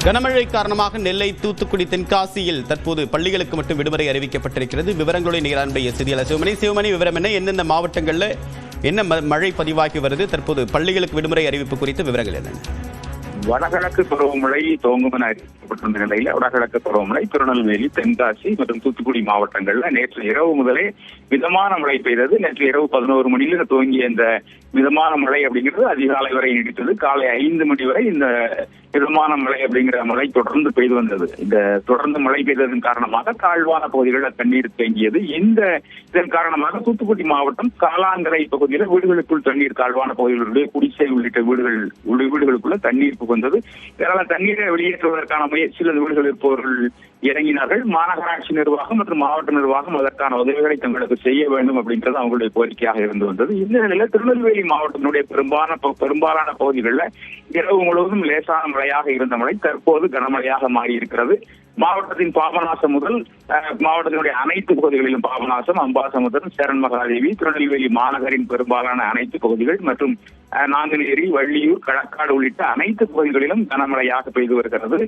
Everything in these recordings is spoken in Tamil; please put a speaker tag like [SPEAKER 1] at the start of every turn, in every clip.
[SPEAKER 1] கனமழை காரணமாக நெல்லை, தூத்துக்குடி, தென்காசியில் தற்போது பள்ளிகளுக்கு மட்டும் விடுமுறை அறிவிக்கப்பட்டிருக்கிறது. விவரங்களுடைய நிகரானுடைய செய்தியாளர் சிவமணி, விவரம் என்ன? எந்தெந்த மாவட்டங்களில் என்ன மழை பதிவாகி வருது? தற்போது பள்ளிகளுக்கு விடுமுறை அறிவிப்பு குறித்த விவரங்கள் என்னென்ன?
[SPEAKER 2] வடகிழக்கு பருவமழை துவங்கும் என அறிவிக்கப்பட்டிருந்த நிலையில் வடகிழக்கு பருவமழை திருநெல்வேலி, தென்காசி மற்றும் தூத்துக்குடி மாவட்டங்கள்ல நேற்று இரவு முதலே மிதமான மழை பெய்தது. நேற்று இரவு 11 மணியில துவங்கிய இந்த மிதமான மழை அப்படிங்கிறது அதிகாலை வரை நீடித்தது. காலை 5 மணி வரை இந்த மிதமான மழை அப்படிங்கிற மழை தொடர்ந்து பெய்து வந்தது. இந்த தொடர்ந்து மழை பெய்ததன் காரணமாக தாழ்வான பகுதிகளில் தண்ணீர் தேங்கியது. இதன் காரணமாக தூத்துக்குடி மாவட்டம் காலாங்கரை பகுதியில் வீடுகளுக்குள் தண்ணீர், தாழ்வான பகுதிகளுடைய குடிசை உள்ளிட்ட வீடுகளுக்குள்ள தண்ணீர் புகுந்தது. இதனால் தண்ணீரை வெளியேற்றுவதற்கான முயற்சியில் அந்த வீடுகள் இருப்பவர்கள் இறங்கினார்கள். மாநகராட்சி நிர்வாகம் மற்றும் மாவட்ட நிர்வாகம் அதற்கான உதவிகளை தங்களுக்கு செய்ய வேண்டும் அப்படின்றது அவங்களுடைய கோரிக்கையாக இருந்து வந்தது. இந்த நிலையில் திருநெல்வேலி மாவட்டத்தினுடைய பெரும்பாலான பகுதிகளில் இரவு முழுவதும் லேசான மழையாக இருந்த மழை தற்போது கனமழையாக மாறி இருக்கிறது. மாவட்டத்தின் பாபநாசம் முதல் மாவட்டத்தினுடைய அனைத்து பகுதிகளிலும் பாபநாசம், அம்பாசமுத்திரம், சேரன் மகாதேவி, திருநெல்வேலி மாநகரின் பெரும்பாலான அனைத்து பகுதிகள் மற்றும் நாங்குநேரி, வள்ளியூர், களக்காடு உள்ளிட்ட அனைத்து பகுதிகளிலும் கனமழையாக பெய்து வருகிறது.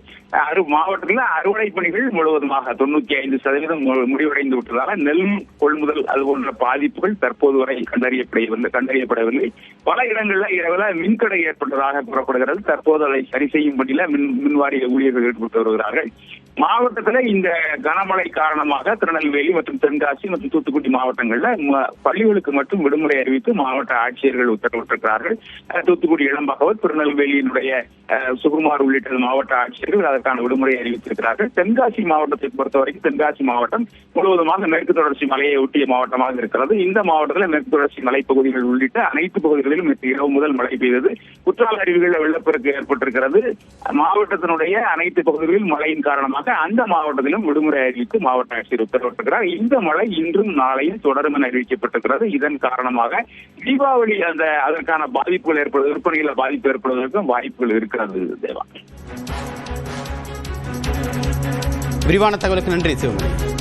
[SPEAKER 2] மாவட்டத்தில் அறுவடை பணிகள் முழுவதுமாக 95% முடிவடைந்து விட்டதால நெல் கொள்முதல் அது போன்ற பாதிப்புகள் தற்போது வரை கண்டறியப்படவில்லை. பல இடங்களில் இரவுல மின்தடை ஏற்பட்டதாக கூறப்படுகிறது. தற்போது அதை சரி செய்யும் பணியில மின்வாரிய ஊழியர்கள் ஈடுபட்டு வருகிறார்கள். மாவட்டத்தில் இந்த கனமழை காரணமாக திருநெல்வேலி மற்றும் தென்காசி மற்றும் தூத்துக்குடி மாவட்டங்கள்ல பள்ளிகளுக்கு மட்டும் விடுமுறை அறிவித்து மாவட்ட ஆட்சியர்கள் உத்தரவிட்டிருக்கிறார்கள். தூத்துக்குடி இளம்பகவத், திருநெல்வேலியினுடைய சுகுமார் உள்ளிட்ட மாவட்ட ஆட்சியர்கள் அதற்கான விடுமுறை அறிவித்திருக்கிறார்கள். தென்காசி மாவட்டத்தை பொறுத்தவரைக்கும் தென்காசி மாவட்டம் முழுவதுமாக மேற்கு தொடர்ச்சி மலையை ஒட்டிய மாவட்டமாக இருக்கிறது. இந்த மாவட்டத்தில் மேற்கு தொடர்ச்சி மலைப்பகுதிகள் உள்ளிட்ட அனைத்து பகுதிகளிலும் இரவு முதல் மழை பெய்தது. குற்றால அருவிகளில் வெள்ளப்பெருக்கு ஏற்பட்டிருக்கிறது. மாவட்டத்தினுடைய அனைத்து பகுதிகளிலும் மழையின் காரணமாக அந்த மாவட்டத்திலும் விடுமுறை அறிவித்து மாவட்ட ஆட்சியர் உத்தரவிட்டிருக்கிறார். இந்த மழை இன்றும் நாளையும் தொடரும் என அறிவிக்கப்பட்டிருக்கிறது. இதன் காரணமாக தீபாவளி அதற்கான பாதிப்புகள் ஏற்படுவது, விற்பனையில பாதிப்பு ஏற்படுவதற்கும் வாய்ப்புகள் இருக்கிறது. தேவா,
[SPEAKER 1] விரிவான தகவலுக்கு நன்றி சிவமணி.